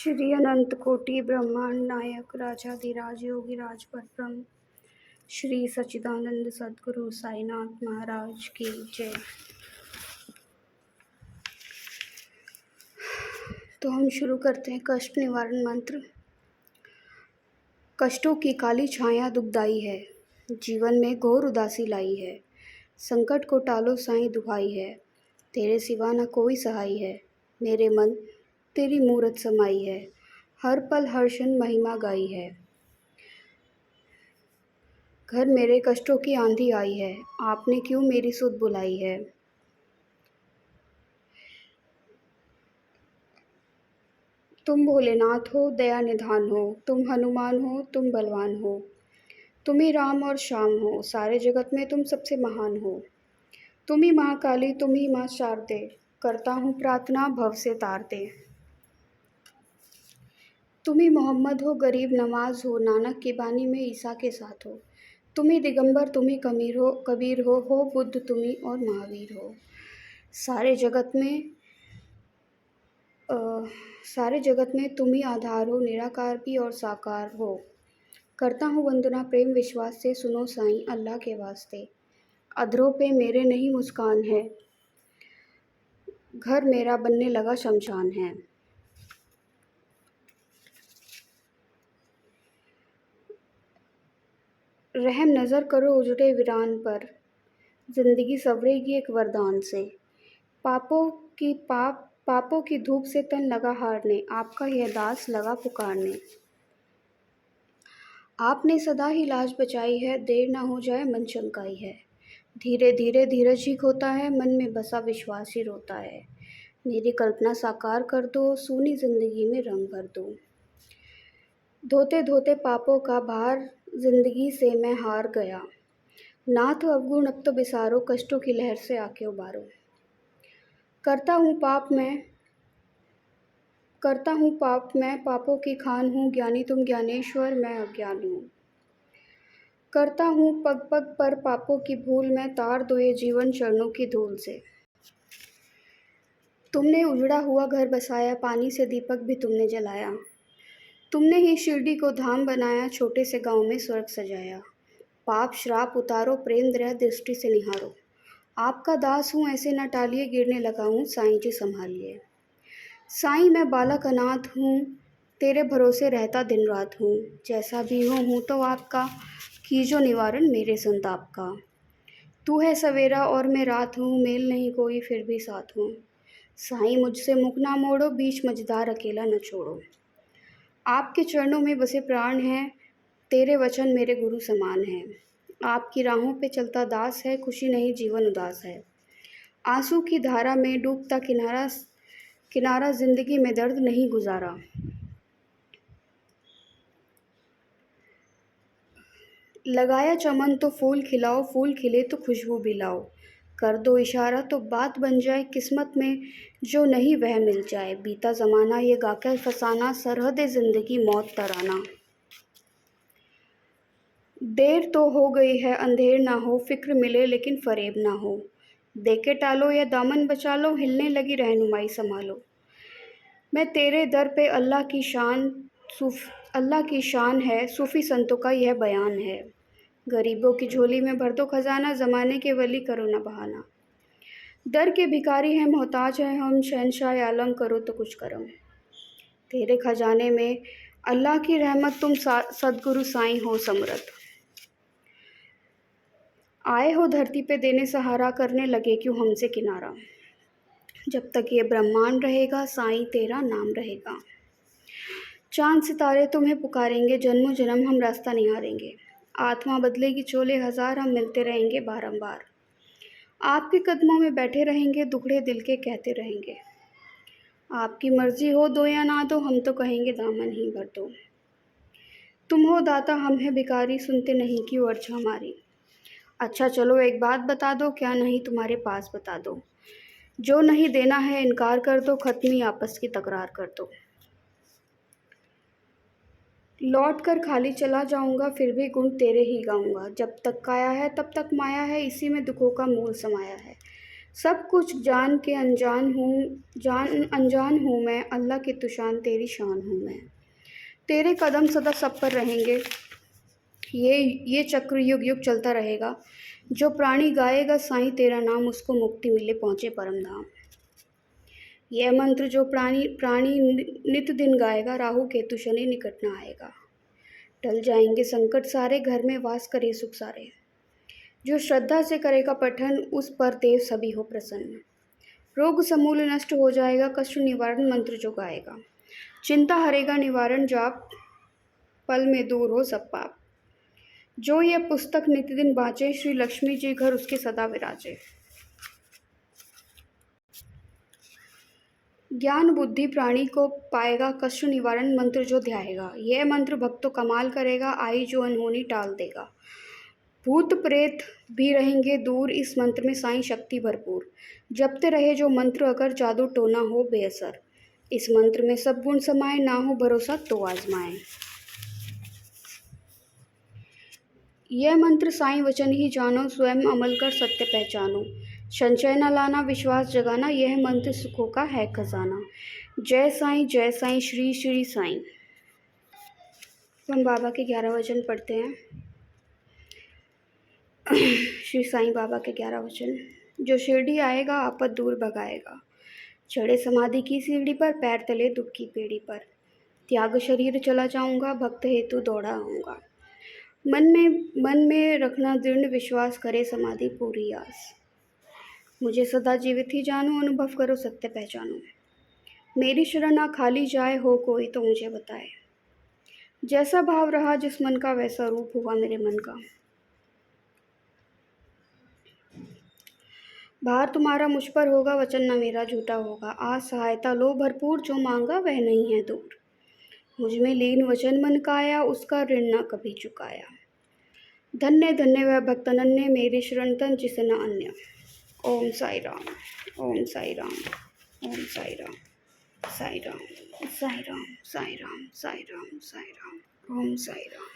श्री अनंत कोटि ब्रह्मांड नायक राजाधिराज योगिराज परब्रह्म श्री सच्चिदानंद सद्गुरु साईनाथ महाराज की जय। तो हम शुरू करते हैं कष्ट निवारण मंत्र। कष्टों की काली छाया दुखदाई है, जीवन में घोर उदासी लाई है। संकट को टालो साईं दुहाई है, तेरे सिवा न कोई सहाय है। मेरे मन तेरी मूरत समाई है, हर पल हर्षन महिमा गाई है। घर मेरे कष्टों की आंधी आई है, आपने क्यों मेरी सुध बुलाई है। तुम भोलेनाथ हो दया निधान हो, तुम हनुमान हो तुम बलवान हो। तुम ही राम और श्याम हो, सारे जगत में तुम सबसे महान हो। तुम ही महाकाली तुम ही माँ शारदे, करता हूँ प्रार्थना भव से तार दे। तुम ही मोहम्मद हो गरीब नवाज हो, नानक की बानी में ईसा के साथ हो। तुम ही दिगंबर तुम ही कबीर हो बुद्ध तुम ही और महावीर हो। सारे जगत में सारे जगत में तुम ही आधार हो, निराकार भी और साकार हो। करता हूँ वंदना प्रेम विश्वास से, सुनो साईं अल्लाह के वास्ते। अधरों पे मेरे नहीं मुस्कान है, घर मेरा बनने लगा शमशान है। रहम नज़र करो उजड़े वीरान पर, जिंदगी संवरेगी एक वरदान से। पापों की धूप से तन लगा हारने, आपका यह दास लगा पुकारने। आपने सदा ही लाज बचाई है, देर ना हो जाए मन शंकाई है। धीरे धीरे धीरज ही खोता है, मन में बसा विश्वास ही रोता है। मेरी कल्पना साकार कर दो, सूनी जिंदगी में रंग भर दो। धोते धोते पापों का भार, जिंदगी से मैं हार गया। नाथ अवगुण अब तो बिसारो, कष्टों की लहर से आके उबारो। करता हूँ पाप मैं पापों की खान हूँ, ज्ञानी तुम ज्ञानेश्वर मैं अज्ञान हूँ। करता हूँ पग पग पर पापों की भूल, मैं तार दो ये जीवन चरणों की धूल से। तुमने उजड़ा हुआ घर बसाया, पानी से दीपक भी तुमने जलाया। तुमने ही शिरडी को धाम बनाया, छोटे से गांव में स्वर्ग सजाया। पाप श्राप उतारो, प्रेम दया दृष्टि से निहारो। आपका दास हूँ ऐसे न टालिए, गिरने लगा हूँ साईं जी संभालिए। साईं मैं बालक अनाथ हूँ, तेरे भरोसे रहता दिन रात हूँ। जैसा भी हूँ तो आपका, कीजो निवारण मेरे संताप का। तू है सवेरा और मैं रात हूँ, मेल नहीं कोई फिर भी साथ हूँ। साईं मुझसे मुख ना मोड़ो, बीच मझधार अकेला न छोड़ो। आपके चरणों में बसे प्राण हैं, तेरे वचन मेरे गुरु समान हैं। आपकी राहों पे चलता दास है, खुशी नहीं जीवन उदास है। आंसू की धारा में डूबता किनारा जिंदगी में दर्द नहीं गुजारा। लगाया चमन तो फूल खिलाओ, फूल खिले तो खुशबू भी लाओ। कर दो इशारा तो बात बन जाए, किस्मत में जो नहीं वह मिल जाए। बीता ज़माना ये गाकर फसाना, सरहद ज़िंदगी मौत तराना। देर तो हो गई है अंधेर ना हो, फिक्र मिले लेकिन फरेब ना हो। देके टालो या दामन बचा लो, हिलने लगी रहनुमाई संभालो। मैं तेरे दर पे अल्लाह की शान है, सूफ़ी संतों का यह बयान है। गरीबों की झोली में भर दो खजाना, ज़माने के वली करो न बहाना। दर के भिखारी हैं मोहताज हैं हम, शहंशाह आलम करो तो कुछ करम। तेरे खजाने में अल्लाह की रहमत, तुम सद्गुरु साईं हो समरथ। आए हो धरती पे देने सहारा, करने लगे क्यों हमसे किनारा। जब तक ये ब्रह्मांड रहेगा साईं तेरा नाम रहेगा। चांद सितारे तुम्हें पुकारेंगे, जन्मों जन्म हम रास्ता निहारेंगे। आत्मा बदलेगी चोले हज़ार, हम मिलते रहेंगे बारंबार। आपके कदमों में बैठे रहेंगे, दुखड़े दिल के कहते रहेंगे। आपकी मर्जी हो दो या ना दो, हम तो कहेंगे दामन ही भर दो। तुम हो दाता हम हैं भिखारी, सुनते नहीं क्यों अर्ज हमारी। अच्छा चलो एक बात बता दो, क्या नहीं तुम्हारे पास बता दो। जो नहीं देना है इनकार कर दो, खत्मी आपस की तकरार कर दो। लौट कर खाली चला जाऊंगा, फिर भी गुण तेरे ही गाऊंगा। जब तक काया है तब तक माया है, इसी में दुखों का मूल समाया है। सब कुछ जान के अनजान हूँ मैं, अल्लाह की तुशान तेरी शान हूँ मैं। तेरे कदम सदा सब पर रहेंगे, ये चक्र युग युग चलता रहेगा। जो प्राणी गाएगा साईं तेरा नाम, उसको मुक्ति मिले पहुँचे परम धाम। यह मंत्र जो प्राणी प्राणी नित दिन गाएगा, राहु केतु शनि निकट न आएगा। टल जाएंगे संकट सारे, घर में वास करे सुख सारे। जो श्रद्धा से करेगा पठन, उस पर देव सभी हो प्रसन्न। रोग समूल नष्ट हो जाएगा, कष्ट निवारण मंत्र जो गाएगा। चिंता हरेगा निवारण जाप, पल में दूर हो सब पाप। जो ये पुस्तक नित्यदिन बाँचे, श्री लक्ष्मी जी घर उसके सदा विराजे। ज्ञान बुद्धि प्राणी को पाएगा, कष्ट निवारण मंत्र जो ध्याएगा। यह मंत्र भक्तों कमाल करेगा, आई जो अनहोनी टाल देगा। भूत प्रेत भी रहेंगे दूर, इस मंत्र में साईं शक्ति भरपूर। जपते रहे जो मंत्र, अगर जादू टोना हो बेअसर। इस मंत्र में सब गुण समाए, ना हो भरोसा तो आजमाए। यह मंत्र साईं वचन ही जानो, स्वयं अमल कर सत्य पहचानो। संशय न लाना विश्वास जगाना, यह मंत्र सुखों का है खजाना। जय साईं श्री श्री साईं। हम बाबा के 11 वचन पढ़ते हैं। श्री साईं बाबा के 11 वचन। जो शिरडी आएगा आपद दूर भगाएगा। चढ़े समाधि की सीढ़ी पर, पैर तले दुख की पेड़ी पर। त्याग शरीर चला जाऊंगा, भक्त हेतु दौड़ा आऊँगा। मन में रखना दृढ़ विश्वास, करे समाधि पूरी आस। मुझे सदा जीवित ही जानो, अनुभव करो सत्य पहचानो। मेरी शरण ना खाली जाए, हो कोई तो मुझे बताए। जैसा भाव रहा जिस मन का, वैसा रूप हुआ मेरे मन का। भार तुम्हारा मुझ पर होगा, वचन न मेरा झूठा होगा। आज सहायता लो भरपूर, जो मांगा वह नहीं है दूर। मुझ में लीन वचन मन का आया, उसका ऋण न कभी चुकाया। धन्य धन्य वह भक्त अनन्य, मेरी शरण तन जिसे न अन्य। ओम साई राम, ओम साई राम, ओम साई राम, साई राम, साई राम, साई राम, साई राम, साई राम, ओम साई राम।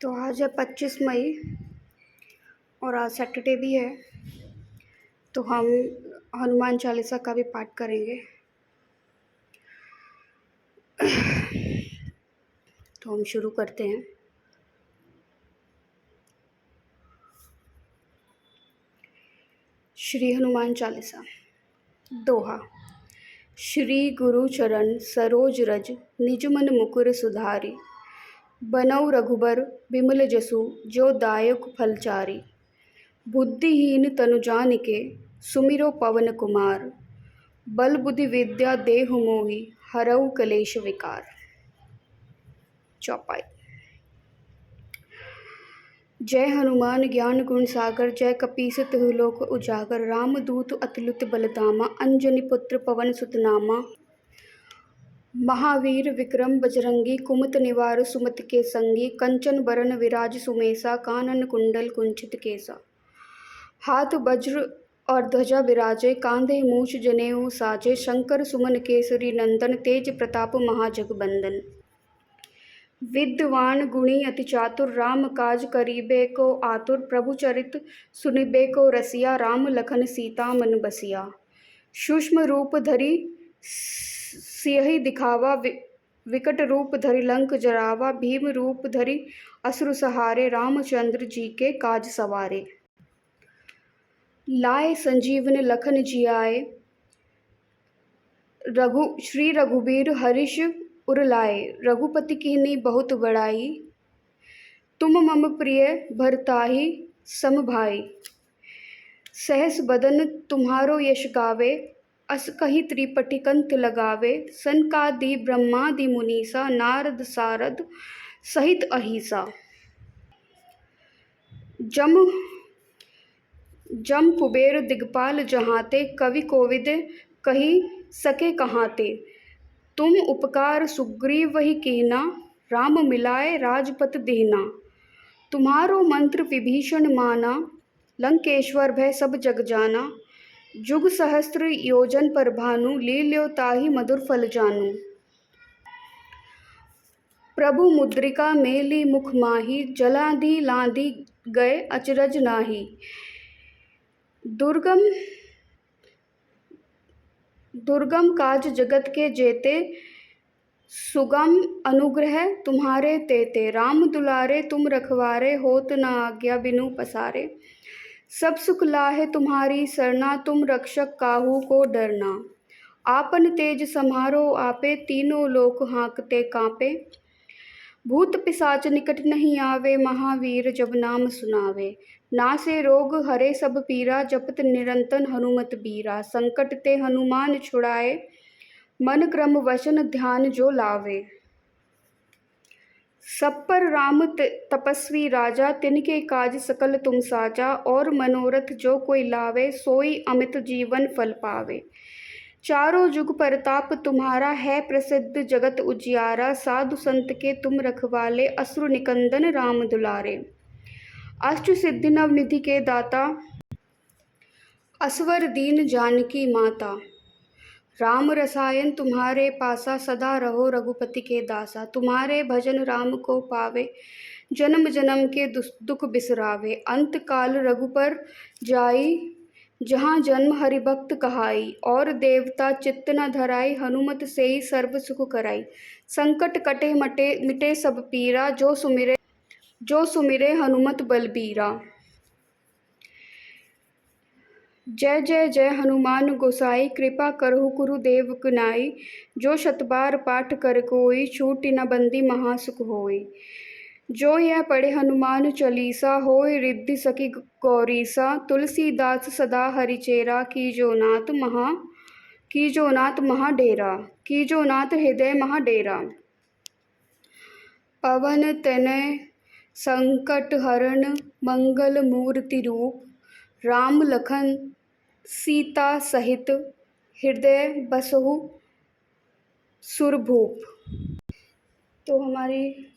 तो आज है 25 मई और आज सैटरडे भी है, तो हम हनुमान चालीसा का भी पाठ करेंगे। तो हम शुरू करते हैं। श्री हनुमान चालीसा। दोहा। श्री गुरु चरण सरोज रज, निज मन मुकुर सुधारी। बनऊ रघुबर बिमल जसु, जो दायक फलचारी। बुद्धिहीन तनु जानिके, सुमिरो पवन कुमार। बल बुद्धि विद्या देहु मोहि, हरऊ कलेश विकार। चौपाई। जय हनुमान ज्ञान गुण सागर, जय कपीस तिहु लोक उजागर। राम दूत अतुलित बलधामा, अंजनी पुत्र पवन सुत नामा। महावीर विक्रम बजरंगी, कुमत निवार सुमति के संगी। कंचन बरन विराज सुमेसा, कानन कुंडल कुंचित केसा। हाथ वज्र और ध्वजा विराजे, कांधे मूछ जनेऊ साजे। शंकर सुमन केसरी नंदन, तेज प्रताप महाजगबंदन। विद्वान गुणी अति चातुर, राम काज करिबे को आतुर। प्रभु चरित सुनिबे को रसिया, राम लखन सीता मन बसिया। सूक्ष्म रूप धरि सियहि दिखावा, विकट रूप धरि लंक जरावा। भीम रूप धरि असुर सहारे, रामचंद्र जी के काज सवारे। लाए संजीवन लखन जियाए, श्री रघुबीर हर्ष उर लाए। रघुपति कीन्ही बहुत बड़ाई, तुम मम प्रिय भरताहि सम भाई। सहस बदन तुम्हारो यश गावे, अस कहि त्रिपटी कंठ लगावे। सनकादि ब्रह्मादि मुनीसा, नारद सारद सहित अहिसा। जम कुबेर दिगपाल जहाते, कवि कोविद कहि सके कहाते। तुम उपकार सुग्रीव ही कीन्हा, राम मिलाए राजपत दीन्हा। तुम्हारो मंत्र विभीषण माना, लंकेश्वर भय सब जग जाना। जुग सहस्त्र योजन पर भानु, लील्यो ताहि मधुर फल जानू। प्रभु मुद्रिका मेली मुख माही, जलांधी लांधी गए अचरज नाही। दुर्गम दुर्गम काज जगत के जेते, सुगम अनुग्रह तुम्हारे तेते। राम दुलारे तुम रखवारे, होत न आज्ञा बिनु पसारे। सब सुख लाहे तुम्हारी सरना, तुम रक्षक काहू को डरना। आपन तेज सम्हारो आपे, तीनों लोक हाँकते कांपे। भूत पिशाच निकट नहीं आवे, महावीर जब नाम सुनावे। नासे रोग हरे सब पीरा, जपत निरंतर हनुमत बीरा। संकट ते हनुमान छुड़ाए, मन क्रम वचन ध्यान जो लावे। सब पर राम तपस्वी राजा, तिनके काज सकल तुम साजा। और मनोरथ जो कोई लावे, सोई अमित जीवन फल पावे। चारों जुग परताप तुम्हारा, है प्रसिद्ध जगत उजियारा। साधु संत के तुम रखवाले, असुर निकंदन राम दुलारे। अष्ट सिद्धि नव निधि के दाता, असवर दीन जानकी माता। राम रसायन तुम्हारे पासा, सदा रहो रघुपति के दासा। तुम्हारे भजन राम को पावे, जन्म जन्म के दुख बिसरावे। अंत काल रघुपर जाई, जहाँ जन्म हरि भक्त कहाई। और देवता चित्त न धराई, हनुमत सेई सर्व सुख कराई। संकट कटे मिटे सब पीरा, जो सुमिरे हनुमत बलबीरा। जय जय जय हनुमान गोसाई, कृपा करहु गुरुदेव की नाई। जो शत बार पाठ कर कोई, छूटि न बंदी महासुख होई। जो यह पढ़े हनुमान चालीसा, होय रिद्धि सकी गौरीसा। तुलसीदास सदा हरिचेरा, कीजो नाथ हृदय महा डेरा। पवन तनय संकट हरण, मंगल मूर्ति रूप। राम लखन सीता सहित, हृदय बसहु सुरभूप। तो हमारी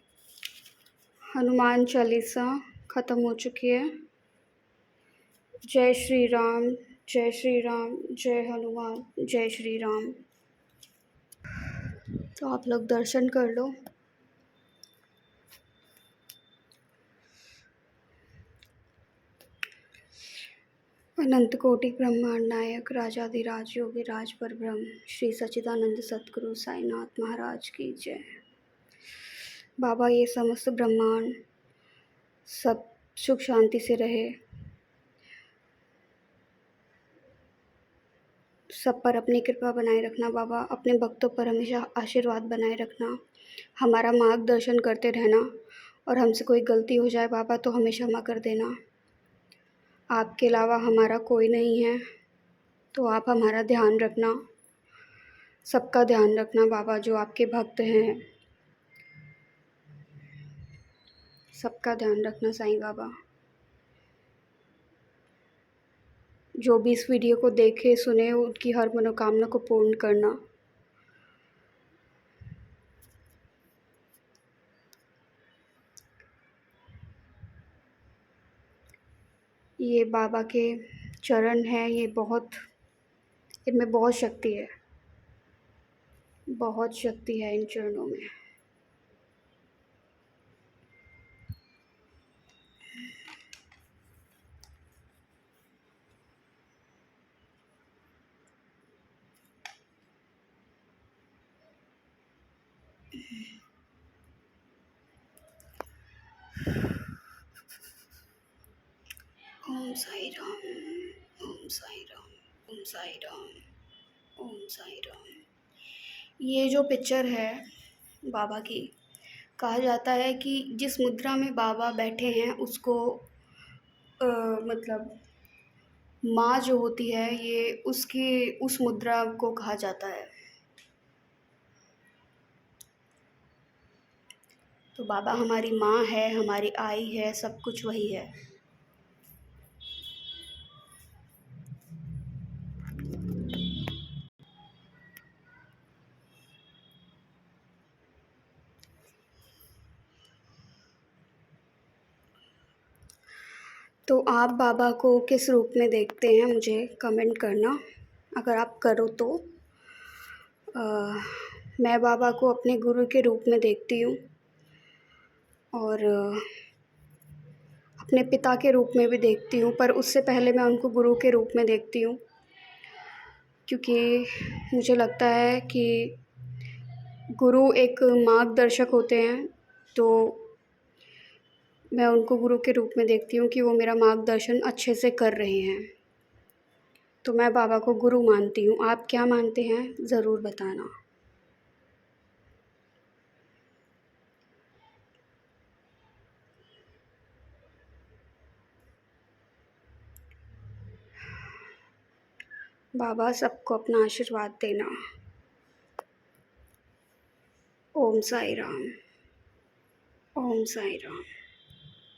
हनुमान चालीसा ख़त्म हो चुकी है। जय श्री राम, जय श्री राम, जय हनुमान, जय श्री राम। तो आप लोग दर्शन कर लो। अनंत कोटि ब्रह्मांड नायक, राजाधिराज योगिराज परब्रह्म, श्री सच्चिदानंद सद्गुरु साईनाथ महाराज की जय। बाबा ये समस्त ब्रह्मांड सब सुख शांति से रहे, सब पर अपनी कृपा बनाए रखना। बाबा अपने भक्तों पर हमेशा आशीर्वाद बनाए रखना, हमारा मार्गदर्शन करते रहना। और हमसे कोई गलती हो जाए बाबा तो हमें क्षमा कर देना। आपके अलावा हमारा कोई नहीं है, तो आप हमारा ध्यान रखना, सबका ध्यान रखना बाबा। जो आपके भक्त हैं सबका ध्यान रखना साईं बाबा। जो भी इस वीडियो को देखे सुने, उनकी हर मनोकामना को पूर्ण करना। ये बाबा के चरण हैं, इनमें बहुत शक्ति है, बहुत शक्ति है इन चरणों में। ओम साई राम, ओम साई राम, ओम साई राम, ओम साई राम। ये जो पिक्चर है बाबा की, कहा जाता है कि जिस मुद्रा में बाबा बैठे हैं उसको मतलब माँ जो होती है, ये उस मुद्रा को कहा जाता है। तो बाबा हमारी माँ है, हमारी आई है, सब कुछ वही है। तो आप बाबा को किस रूप में देखते हैं, मुझे कमेंट करना, अगर आप करो तो। मैं बाबा को अपने गुरु के रूप में देखती हूँ। और अपने पिता के रूप में भी देखती हूँ, पर उससे पहले मैं उनको गुरु के रूप में देखती हूँ, क्योंकि मुझे लगता है कि गुरु एक मार्गदर्शक होते हैं, तो मैं उनको गुरु के रूप में देखती हूँ कि वो मेरा मार्गदर्शन अच्छे से कर रहे हैं। तो मैं बाबा को गुरु मानती हूँ। आप क्या मानते हैं, ज़रूर बताना। बाबा सबको अपना आशीर्वाद देना। ओम साई राम। ओम साई राम।